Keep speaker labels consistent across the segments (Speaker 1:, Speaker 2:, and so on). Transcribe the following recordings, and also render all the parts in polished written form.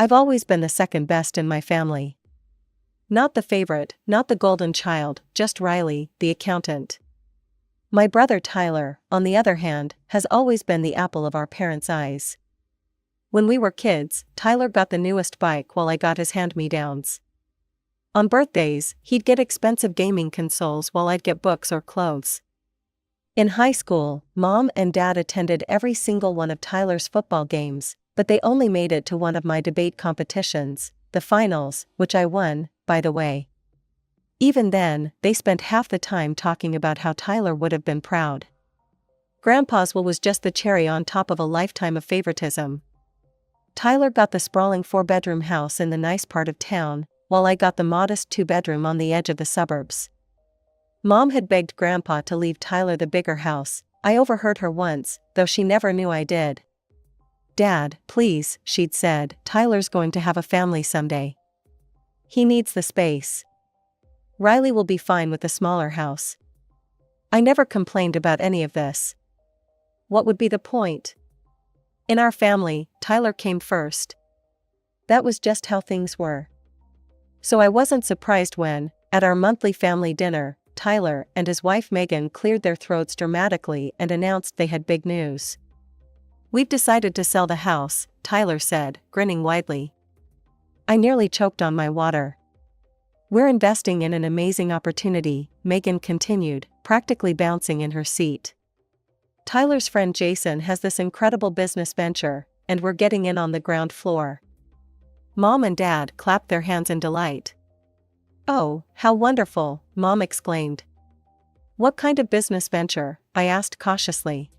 Speaker 1: I've always been the second best in my family. Not the favorite, not the golden child, just Riley, the accountant. My brother Tyler, on the other hand, has always been the apple of our parents' eyes. When we were kids, Tyler got the newest bike while I got his hand-me-downs. On birthdays, he'd get expensive gaming consoles while I'd get books or clothes. In high school, Mom and Dad attended every single one of Tyler's football games, but they only made it to one of my debate competitions, the finals, which I won, by the way. Even then, they spent half the time talking about how Tyler would have been proud. Grandpa's will was just the cherry on top of a lifetime of favoritism. Tyler got the sprawling 4-bedroom house in the nice part of town, while I got the modest 2-bedroom on the edge of the suburbs. Mom had begged Grandpa to leave Tyler the bigger house. I overheard her once, though she never knew I did. "Dad, please," she'd said, "Tyler's going to have a family someday. He needs the space. Riley will be fine with the smaller house." I never complained about any of this. What would be the point? In our family, Tyler came first. That was just how things were. So I wasn't surprised when, at our monthly family dinner, Tyler and his wife Megan cleared their throats dramatically and announced they had big news. "We've decided to sell the house," Tyler said, grinning widely. I nearly choked on my water. "We're investing in an amazing opportunity," Megan continued, practically bouncing in her seat. "Tyler's friend Jason has this incredible business venture, and we're getting in on the ground floor." Mom and Dad clapped their hands in delight. "Oh, how wonderful," Mom exclaimed. "What kind of business venture?" I asked cautiously.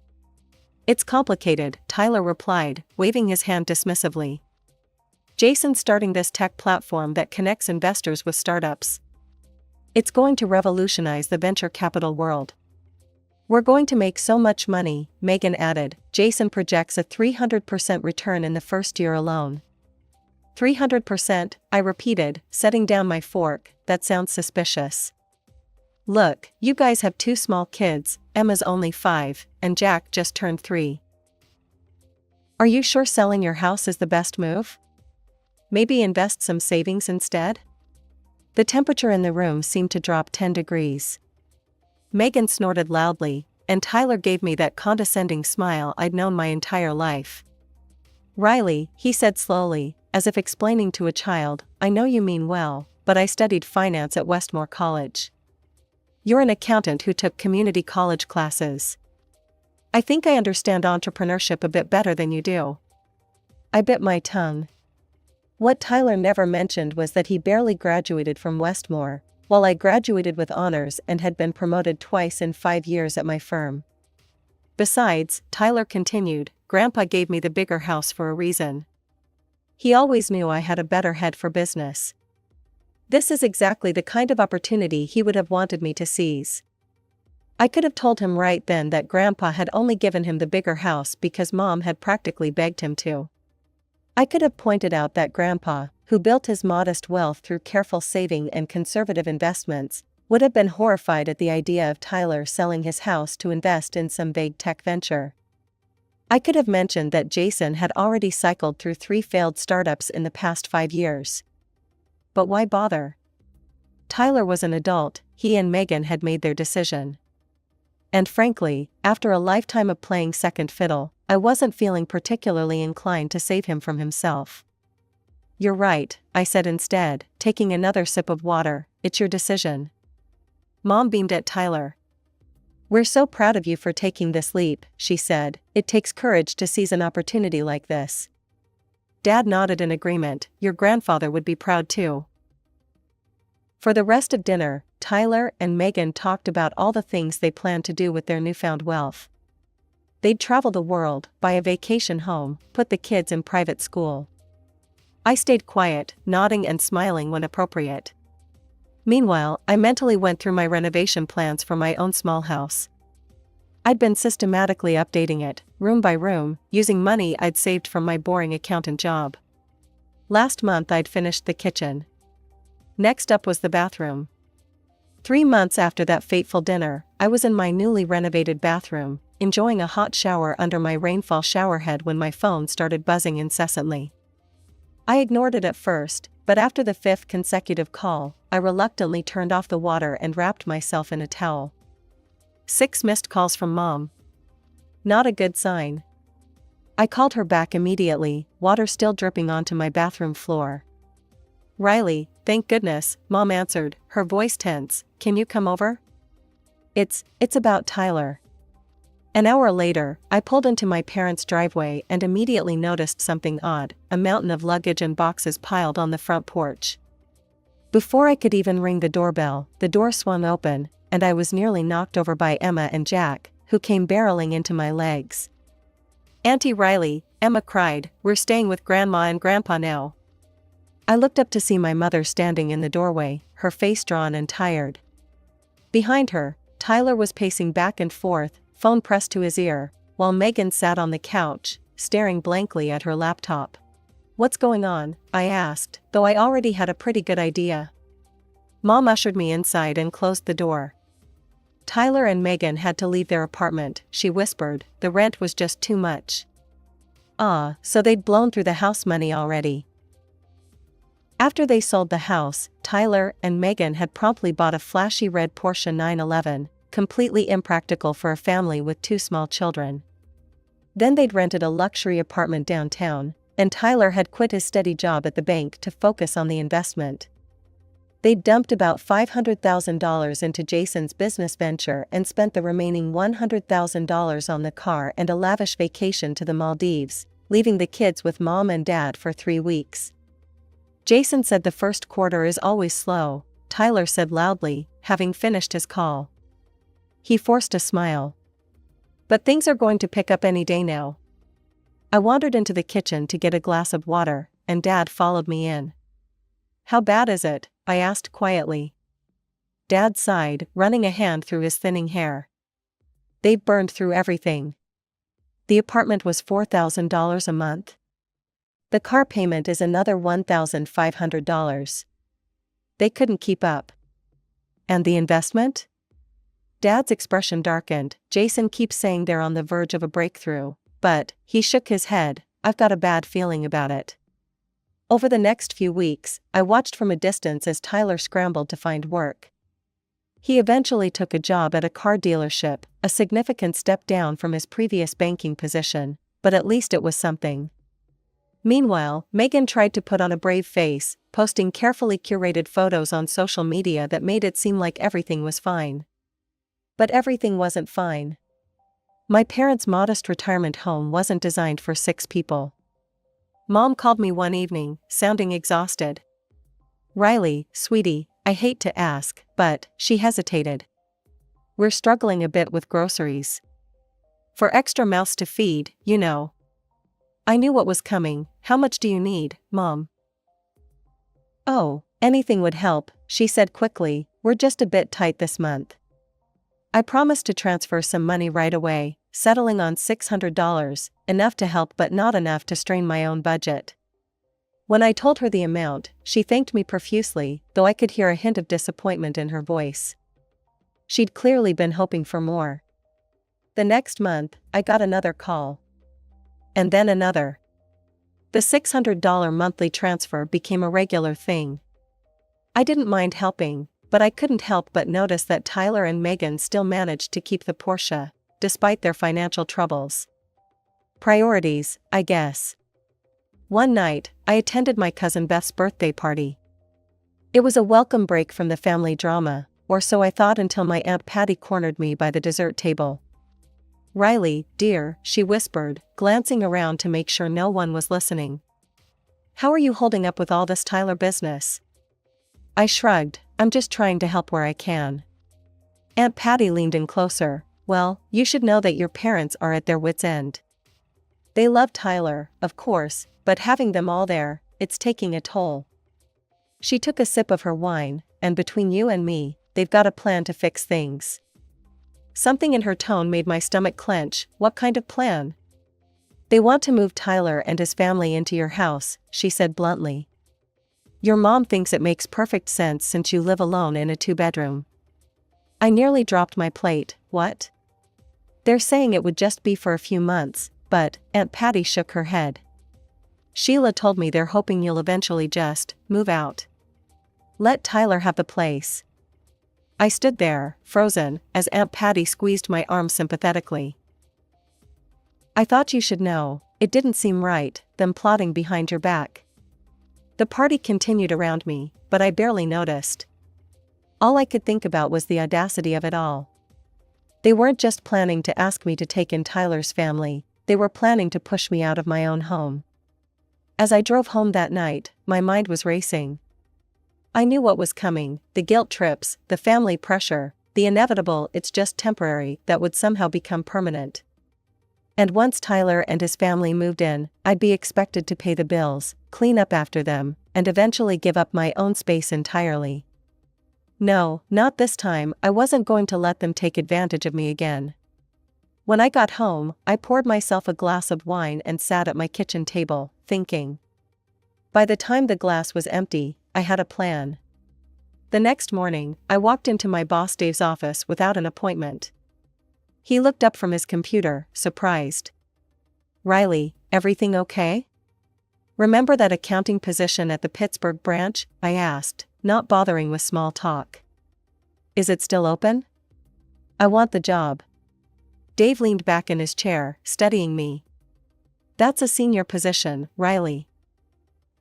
Speaker 1: "It's complicated," Tyler replied, waving his hand dismissively. "Jason's starting this tech platform that connects investors with startups. It's going to revolutionize the venture capital world. We're going to make so much money," Megan added. "Jason projects a 300% return in the first year alone." 300%, I repeated, setting down my fork. "That sounds suspicious. Look, you guys have 2 small kids, Emma's only 5, and Jack just turned 3. Are you sure selling your house is the best move? Maybe invest some savings instead?" The temperature in the room seemed to drop 10 degrees. Megan snorted loudly, and Tyler gave me that condescending smile I'd known my entire life. "Riley," he said slowly, as if explaining to a child, "I know you mean well, but I studied finance at Westmore College. You're an accountant who took community college classes. I think I understand entrepreneurship a bit better than you do." I bit my tongue. What Tyler never mentioned was that he barely graduated from Westmore, while I graduated with honors and had been promoted twice in 5 years at my firm. "Besides," Tyler continued, "Grandpa gave me the bigger house for a reason. He always knew I had a better head for business. This is exactly the kind of opportunity he would have wanted me to seize." I could have told him right then that Grandpa had only given him the bigger house because Mom had practically begged him to. I could have pointed out that Grandpa, who built his modest wealth through careful saving and conservative investments, would have been horrified at the idea of Tyler selling his house to invest in some vague tech venture. I could have mentioned that Jason had already cycled through 3 failed startups in the past 5 years. But why bother? Tyler was an adult, he and Megan had made their decision. And frankly, after a lifetime of playing second fiddle, I wasn't feeling particularly inclined to save him from himself. "You're right," I said instead, taking another sip of water, "it's your decision." Mom beamed at Tyler. "We're so proud of you for taking this leap," she said. "It takes courage to seize an opportunity like this." Dad nodded in agreement. "Your grandfather would be proud too." For the rest of dinner, Tyler and Megan talked about all the things they planned to do with their newfound wealth. They'd travel the world, buy a vacation home, put the kids in private school. I stayed quiet, nodding and smiling when appropriate. Meanwhile, I mentally went through my renovation plans for my own small house. I'd been systematically updating it, room by room, using money I'd saved from my boring accountant job. Last month I'd finished the kitchen. Next up was the bathroom. 3 months after that fateful dinner, I was in my newly renovated bathroom, enjoying a hot shower under my rainfall showerhead when my phone started buzzing incessantly. I ignored it at first, but after the fifth consecutive call, I reluctantly turned off the water and wrapped myself in a towel. 6 missed calls from Mom. Not a good sign. I called her back immediately, water still dripping onto my bathroom floor. Riley, thank goodness, Mom answered, her voice tense. Can you come over? It's about Tyler. An hour later, I pulled into my parents' driveway and immediately noticed something odd, a mountain of luggage and boxes piled on the front porch. Before I could even ring the doorbell, the door swung open, and I was nearly knocked over by Emma and Jack, who came barreling into my legs. Auntie Riley, Emma cried, we're staying with Grandma and Grandpa now. I looked up to see my mother standing in the doorway, her face drawn and tired. Behind her, Tyler was pacing back and forth, phone pressed to his ear, while Megan sat on the couch, staring blankly at her laptop. What's going on? I asked, though I already had a pretty good idea. Mom ushered me inside and closed the door. Tyler and Megan had to leave their apartment, she whispered, the rent was just too much. Ah, so they'd blown through the house money already. After they sold the house, Tyler and Megan had promptly bought a flashy red Porsche 911, completely impractical for a family with 2 small children. Then they'd rented a luxury apartment downtown, and Tyler had quit his steady job at the bank to focus on the investment. They'd dumped about $500,000 into Jason's business venture and spent the remaining $100,000 on the car and a lavish vacation to the Maldives, leaving the kids with Mom and Dad for 3 weeks. Jason said the first quarter is always slow, Tyler said loudly, having finished his call. He forced a smile. But things are going to pick up any day now. I wandered into the kitchen to get a glass of water, and Dad followed me in. How bad is it? I asked quietly. Dad sighed, running a hand through his thinning hair. They've burned through everything. The apartment was $4,000 a month. The car payment is another $1,500. They couldn't keep up. And the investment? Dad's expression darkened. Jason keeps saying they're on the verge of a breakthrough, but, he shook his head, I've got a bad feeling about it. Over the next few weeks, I watched from a distance as Tyler scrambled to find work. He eventually took a job at a car dealership, a significant step down from his previous banking position, but at least it was something. Meanwhile, Megan tried to put on a brave face, posting carefully curated photos on social media that made it seem like everything was fine. But everything wasn't fine. My parents' modest retirement home wasn't designed for 6 people. Mom called me one evening, sounding exhausted. Riley, sweetie, I hate to ask, but, she hesitated. We're struggling a bit with groceries. For extra mouths to feed, you know. I knew what was coming. How much do you need, Mom? Oh, anything would help, she said quickly, we're just a bit tight this month. I promised to transfer some money right away, settling on $600, enough to help but not enough to strain my own budget. When I told her the amount, she thanked me profusely, though I could hear a hint of disappointment in her voice. She'd clearly been hoping for more. The next month, I got another call. And then another. The $600 monthly transfer became a regular thing. I didn't mind helping, but I couldn't help but notice that Tyler and Megan still managed to keep the Porsche, despite their financial troubles. Priorities, I guess. One night, I attended my cousin Beth's birthday party. It was a welcome break from the family drama, or so I thought until my Aunt Patty cornered me by the dessert table. Riley, dear, she whispered, glancing around to make sure no one was listening. How are you holding up with all this Tyler business? I shrugged, I'm just trying to help where I can. Aunt Patty leaned in closer. Well, you should know that your parents are at their wits' end. They love Tyler, of course, but having them all there, it's taking a toll. She took a sip of her wine, and between you and me, they've got a plan to fix things. Something in her tone made my stomach clench. What kind of plan? They want to move Tyler and his family into your house, she said bluntly. Your mom thinks it makes perfect sense since you live alone in a 2-bedroom. I nearly dropped my plate. What? They're saying it would just be for a few months, but, Aunt Patty shook her head. Sheila told me they're hoping you'll eventually just move out. Let Tyler have the place. I stood there, frozen, as Aunt Patty squeezed my arm sympathetically. I thought you should know, it didn't seem right, them plotting behind your back. The party continued around me, but I barely noticed. All I could think about was the audacity of it all. They weren't just planning to ask me to take in Tyler's family, they were planning to push me out of my own home. As I drove home that night, my mind was racing. I knew what was coming, the guilt trips, the family pressure, the inevitable "it's just temporary" that would somehow become permanent. And once Tyler and his family moved in, I'd be expected to pay the bills, clean up after them, and eventually give up my own space entirely. No, not this time. I wasn't going to let them take advantage of me again. When I got home, I poured myself a glass of wine and sat at my kitchen table, thinking. By the time the glass was empty, I had a plan. The next morning, I walked into my boss Dave's office without an appointment. He looked up from his computer, surprised. "Riley, everything okay? Remember that accounting position at the Pittsburgh branch?" I asked, not bothering with small talk. "Is it still open? I want the job." Dave leaned back in his chair, studying me. "That's a senior position, Riley.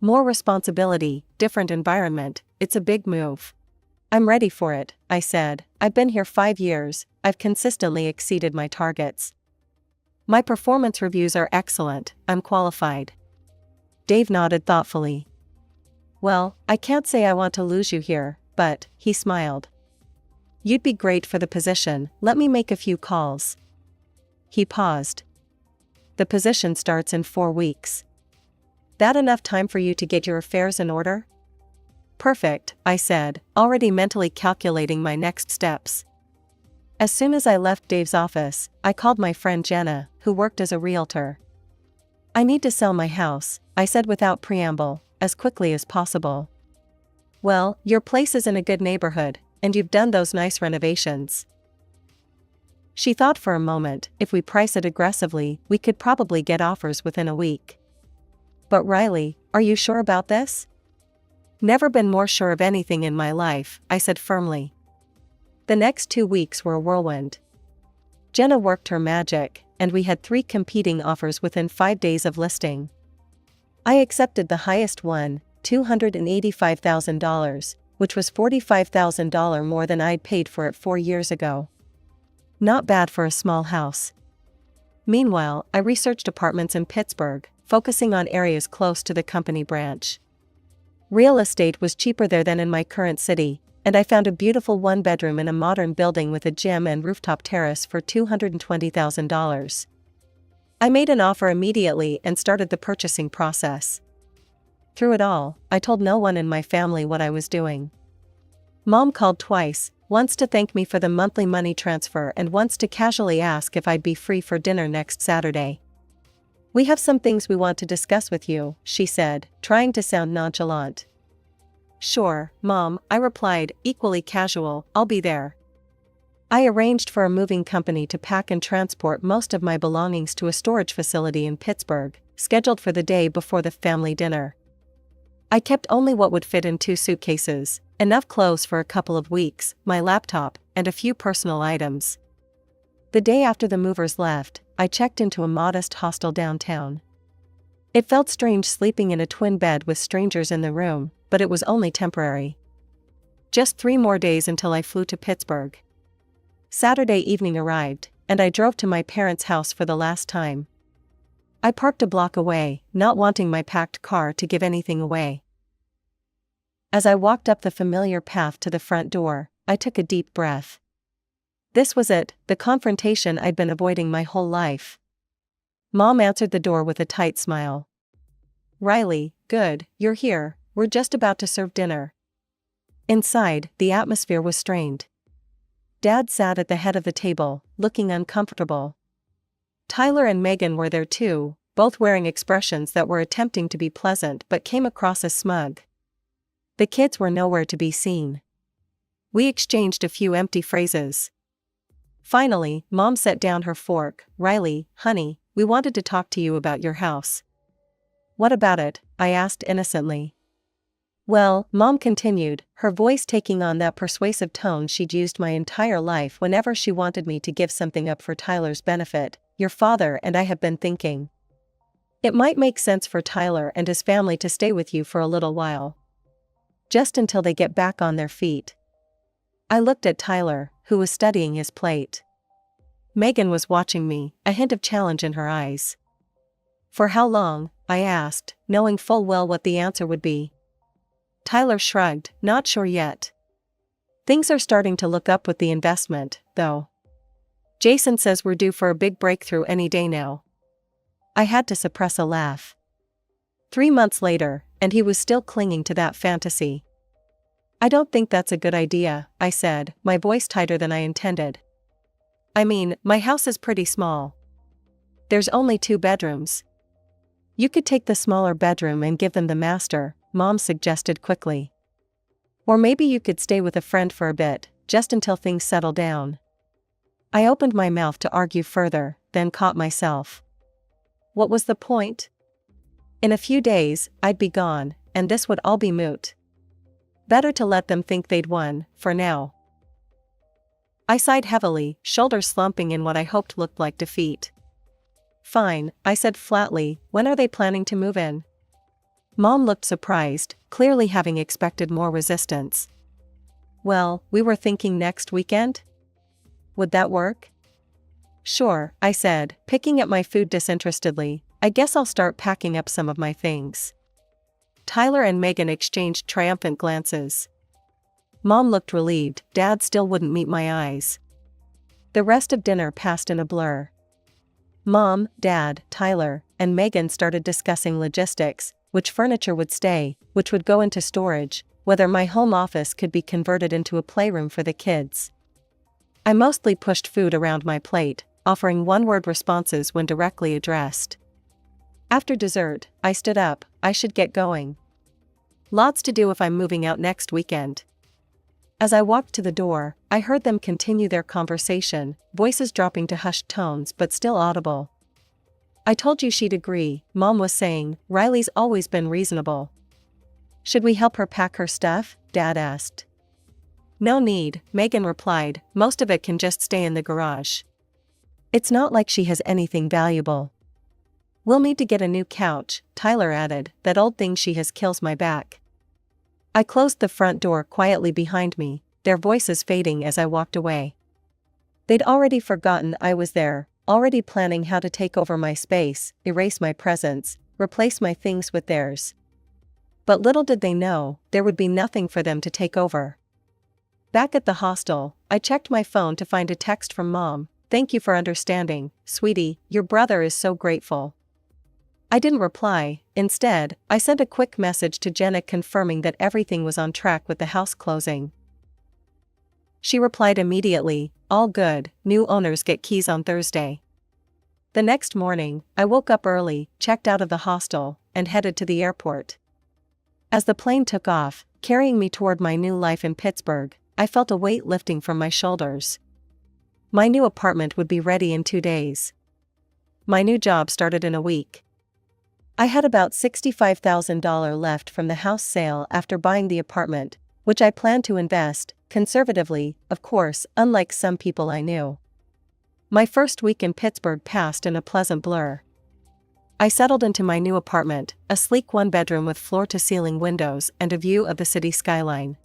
Speaker 1: More responsibility, different environment, it's a big move." "I'm ready for it," I said. "I've been here 5 years, I've consistently exceeded my targets. My performance reviews are excellent, I'm qualified." Dave nodded thoughtfully. "Well, I can't say I want to lose you here, but," he smiled. "You'd be great for the position, let me make a few calls." He paused. "The position starts in 4 weeks. That enough time for you to get your affairs in order?" "Perfect," I said, already mentally calculating my next steps. As soon as I left Dave's office, I called my friend Jenna, who worked as a realtor. "I need to sell my house," I said without preamble, as quickly as possible. "Well, your place is in a good neighborhood, and you've done those nice renovations." She thought for a moment. "If we price it aggressively, we could probably get offers within a week." "But Riley, are you sure about this?" "Never been more sure of anything in my life," I said firmly. The next 2 weeks were a whirlwind. Jenna worked her magic, and we had 3 competing offers within 5 days of listing. I accepted the highest one, $285,000, which was $45,000 more than I'd paid for it 4 years ago. Not bad for a small house. Meanwhile, I researched apartments in Pittsburgh, focusing on areas close to the company branch. Real estate was cheaper there than in my current city, and I found a beautiful 1-bedroom in a modern building with a gym and rooftop terrace for $220,000. I made an offer immediately and started the purchasing process. Through it all, I told no one in my family what I was doing. Mom called twice, once to thank me for the monthly money transfer and once to casually ask if I'd be free for dinner next Saturday. "We have some things we want to discuss with you," she said, trying to sound nonchalant. "Sure, Mom," I replied, equally casual, "I'll be there." I arranged for a moving company to pack and transport most of my belongings to a storage facility in Pittsburgh, scheduled for the day before the family dinner. I kept only what would fit in 2 suitcases, enough clothes for a couple of weeks, my laptop, and a few personal items. The day after the movers left, I checked into a modest hostel downtown. It felt strange sleeping in a twin bed with strangers in the room, but it was only temporary. Just 3 more days until I flew to Pittsburgh. Saturday evening arrived, and I drove to my parents' house for the last time. I parked a block away, not wanting my packed car to give anything away. As I walked up the familiar path to the front door, I took a deep breath. This was it, the confrontation I'd been avoiding my whole life. Mom answered the door with a tight smile. "Riley, good, you're here, we're just about to serve dinner." Inside, the atmosphere was strained. Dad sat at the head of the table, looking uncomfortable. Tyler and Megan were there too, both wearing expressions that were attempting to be pleasant but came across as smug. The kids were nowhere to be seen. We exchanged a few empty phrases. Finally, Mom set down her fork. "Riley, honey, we wanted to talk to you about your house." What about it? I asked innocently. Well, Mom continued, her voice taking on that persuasive tone she'd used my entire life whenever she wanted me to give something up for Tyler's benefit. Your father and I have been thinking. It might make sense for Tyler and his family to stay with you for a little while. Just until they get back on their feet. I looked at Tyler, who was studying his plate. Megan was watching me, a hint of challenge in her eyes. For how long? I asked, knowing full well what the answer would be. Tyler shrugged, not sure yet. Things are starting to look up with the investment, though. Jason says we're due for a big breakthrough any day now. I had to suppress a laugh. 3 months later, and he was still clinging to that fantasy. I don't think that's a good idea, I said, my voice tighter than I intended. I mean, my house is pretty small. There's only 2 bedrooms. You could take the smaller bedroom and give them the master, Mom suggested quickly. Or maybe you could stay with a friend for a bit, just until things settle down. I opened my mouth to argue further, then caught myself. What was the point? In a few days, I'd be gone, and this would all be moot. Better to let them think they'd won, for now. I sighed heavily, shoulders slumping in what I hoped looked like defeat. Fine, I said flatly, when are they planning to move in? Mom looked surprised, clearly having expected more resistance. Well, we were thinking next weekend? Would that work? Sure, I said, picking up my food disinterestedly. I guess I'll start packing up some of my things. Tyler and Megan exchanged triumphant glances. Mom looked relieved, Dad still wouldn't meet my eyes. The rest of dinner passed in a blur. Mom, Dad, Tyler, and Megan started discussing logistics, which furniture would stay, which would go into storage, whether my home office could be converted into a playroom for the kids. I mostly pushed food around my plate, offering one-word responses when directly addressed. After dessert, I stood up. I should get going. Lots to do if I'm moving out next weekend. As I walked to the door, I heard them continue their conversation, voices dropping to hushed tones but still audible. I told you she'd agree, Mom was saying. Riley's always been reasonable. Should we help her pack her stuff? Dad asked. No need, Megan replied, most of it can just stay in the garage. It's not like she has anything valuable. We'll need to get a new couch, Tyler added, that old thing she has kills my back. I closed the front door quietly behind me, their voices fading as I walked away. They'd already forgotten I was there, already planning how to take over my space, erase my presence, replace my things with theirs. But little did they know, there would be nothing for them to take over. Back at the hostel, I checked my phone to find a text from Mom. Thank you for understanding, sweetie, your brother is so grateful. I didn't reply. Instead, I sent a quick message to Jenna confirming that everything was on track with the house closing. She replied immediately, all good, new owners get keys on Thursday. The next morning, I woke up early, checked out of the hostel, and headed to the airport. As the plane took off, carrying me toward my new life in Pittsburgh, I felt a weight lifting from my shoulders. My new apartment would be ready in 2 days. My new job started in a week. I had about $65,000 left from the house sale after buying the apartment, which I planned to invest, conservatively, of course, unlike some people I knew. My first week in Pittsburgh passed in a pleasant blur. I settled into my new apartment, a sleek 1-bedroom with floor-to-ceiling windows and a view of the city skyline.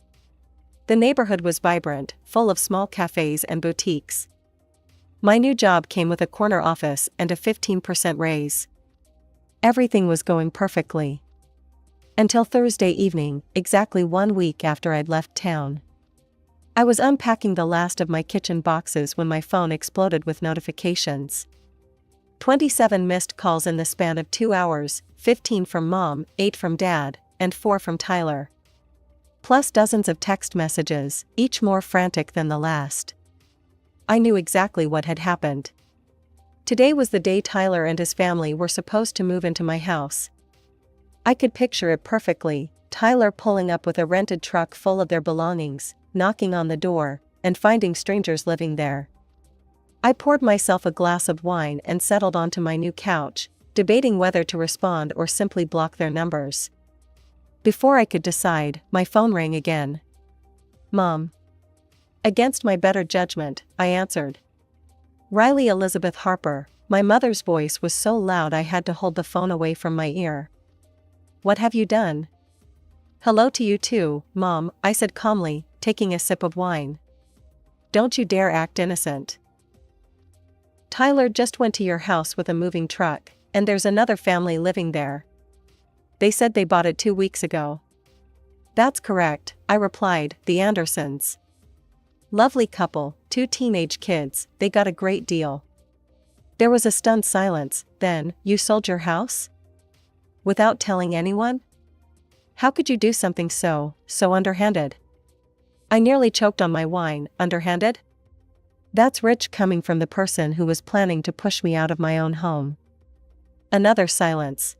Speaker 1: The neighborhood was vibrant, full of small cafes and boutiques. My new job came with a corner office and a 15% raise. Everything was going perfectly. Until Thursday evening, exactly 1 week after I'd left town. I was unpacking the last of my kitchen boxes when my phone exploded with notifications. 27 missed calls in the span of 2 hours, 15 from Mom, 8 from Dad, and 4 from Tyler. Plus dozens of text messages, each more frantic than the last. I knew exactly what had happened. Today was the day Tyler and his family were supposed to move into my house. I could picture it perfectly, Tyler pulling up with a rented truck full of their belongings, knocking on the door, and finding strangers living there. I poured myself a glass of wine and settled onto my new couch, debating whether to respond or simply block their numbers. Before I could decide, my phone rang again. Mom. Against my better judgment, I answered. Riley Elizabeth Harper. My mother's voice was so loud I had to hold the phone away from my ear. What have you done? Hello to you too, Mom, I said calmly, taking a sip of wine. Don't you dare act innocent. Tyler just went to your house with a moving truck, and there's another family living there. They said they bought it 2 weeks ago. That's correct, I replied, the Andersons. Lovely couple, 2 teenage kids, they got a great deal. There was a stunned silence. Then, you sold your house? Without telling anyone? How could you do something so underhanded? I nearly choked on my wine. Underhanded? That's rich coming from the person who was planning to push me out of my own home. Another silence.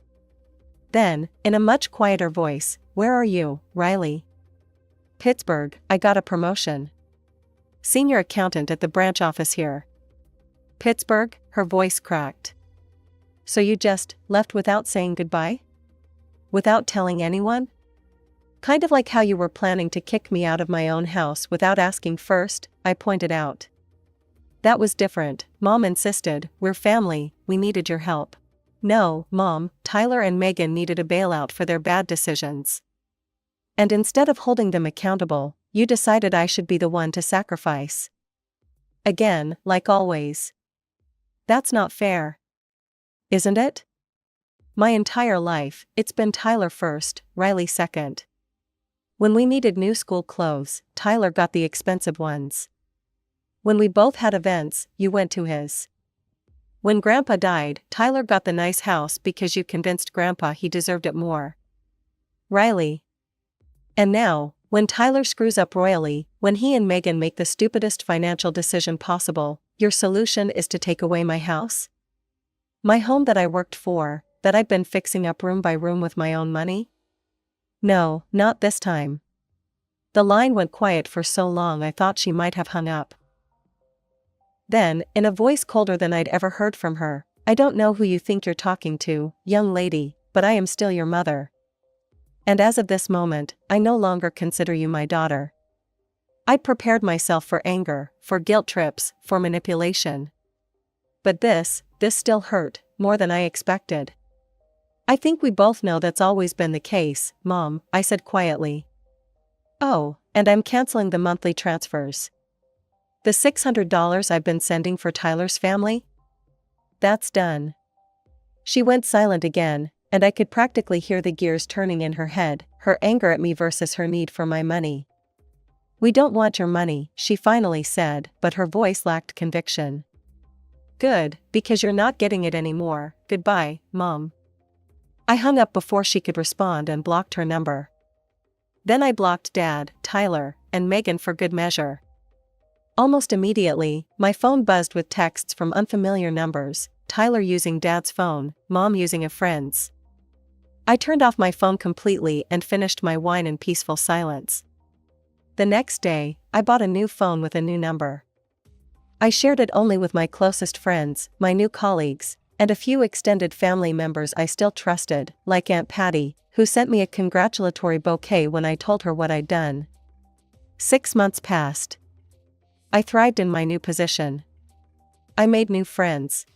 Speaker 1: Then, in a much quieter voice, where are you, Riley? Pittsburgh, I got a promotion. Senior accountant at the branch office here. Pittsburgh, her voice cracked. So you just left without saying goodbye? Without telling anyone? Kind of like how you were planning to kick me out of my own house without asking first, I pointed out. That was different, Mom insisted, we're family, we needed your help. No, Mom, Tyler and Megan needed a bailout for their bad decisions. And instead of holding them accountable, you decided I should be the one to sacrifice. Again, like always. That's not fair. Isn't it? My entire life, it's been Tyler first, Riley second. When we needed new school clothes, Tyler got the expensive ones. When we both had events, you went to his. When Grandpa died, Tyler got the nice house because you convinced Grandpa he deserved it more. Riley. And now, when Tyler screws up royally, when he and Megan make the stupidest financial decision possible, your solution is to take away my house? My home that I worked for, that I've been fixing up room by room with my own money? No, not this time. The line went quiet for so long I thought she might have hung up. Then, in a voice colder than I'd ever heard from her, I don't know who you think you're talking to, young lady, but I am still your mother. And as of this moment, I no longer consider you my daughter. I'd prepared myself for anger, for guilt trips, for manipulation. But this still hurt, more than I expected. I think we both know that's always been the case, Mom, I said quietly. Oh, and I'm canceling the monthly transfers. The $600 I've been sending for Tyler's family? That's done. She went silent again, and I could practically hear the gears turning in her head, her anger at me versus her need for my money. We don't want your money, she finally said, but her voice lacked conviction. Good, because you're not getting it anymore. Goodbye, Mom. I hung up before she could respond and blocked her number. Then I blocked Dad, Tyler, and Megan for good measure. Almost immediately, my phone buzzed with texts from unfamiliar numbers, Tyler using Dad's phone, Mom using a friend's. I turned off my phone completely and finished my wine in peaceful silence. The next day, I bought a new phone with a new number. I shared it only with my closest friends, my new colleagues, and a few extended family members I still trusted, like Aunt Patty, who sent me a congratulatory bouquet when I told her what I'd done. 6 months passed. I thrived in my new position. I made new friends.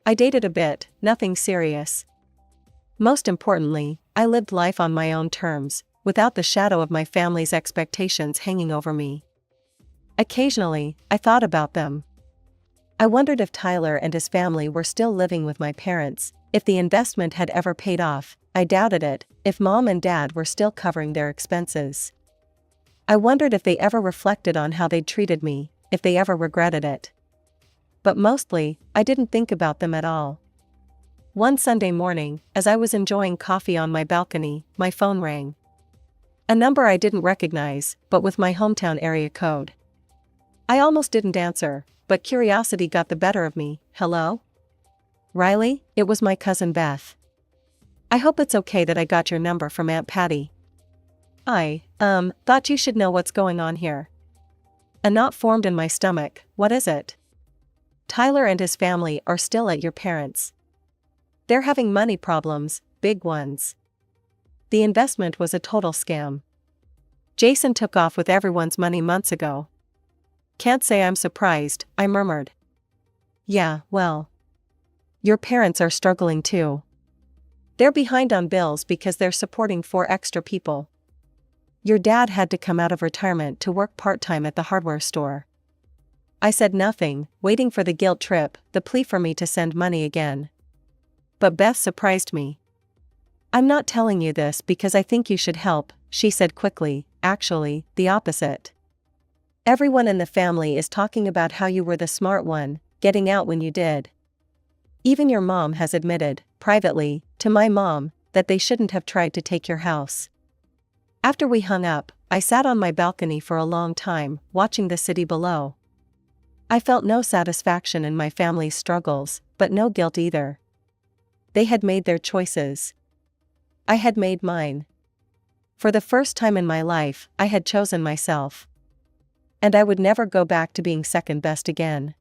Speaker 1: I dated a bit, nothing serious. Most importantly, I lived life on my own terms, without the shadow of my family's expectations hanging over me. Occasionally, I thought about them. I wondered if Tyler and his family were still living with my parents, if the investment had ever paid off. I doubted it, if Mom and Dad were still covering their expenses. I wondered if they ever reflected on how they'd treated me, if they ever regretted it. But mostly, I didn't think about them at all. One Sunday morning, as I was enjoying coffee on my balcony, my phone rang. A number I didn't recognize, but with my hometown area code. I almost didn't answer, but curiosity got the better of me. Hello? Riley, it was my cousin Beth. I hope it's okay that I got your number from Aunt Patty. I thought you should know what's going on here. A knot formed in my stomach. What is it? Tyler and his family are still at your parents'. They're having money problems, big ones. The investment was a total scam. Jason took off with everyone's money months ago. Can't say I'm surprised, I murmured. Yeah, well. Your parents are struggling too. They're behind on bills because they're supporting 4 extra people. Your dad had to come out of retirement to work part-time at the hardware store. I said nothing, waiting for the guilt trip, the plea for me to send money again. But Beth surprised me. I'm not telling you this because I think you should help, she said quickly, actually, the opposite. Everyone in the family is talking about how you were the smart one, getting out when you did. Even your mom has admitted, privately, to my mom, that they shouldn't have tried to take your house. After we hung up, I sat on my balcony for a long time, watching the city below. I felt no satisfaction in my family's struggles, but no guilt either. They had made their choices. I had made mine. For the first time in my life, I had chosen myself. And I would never go back to being second best again.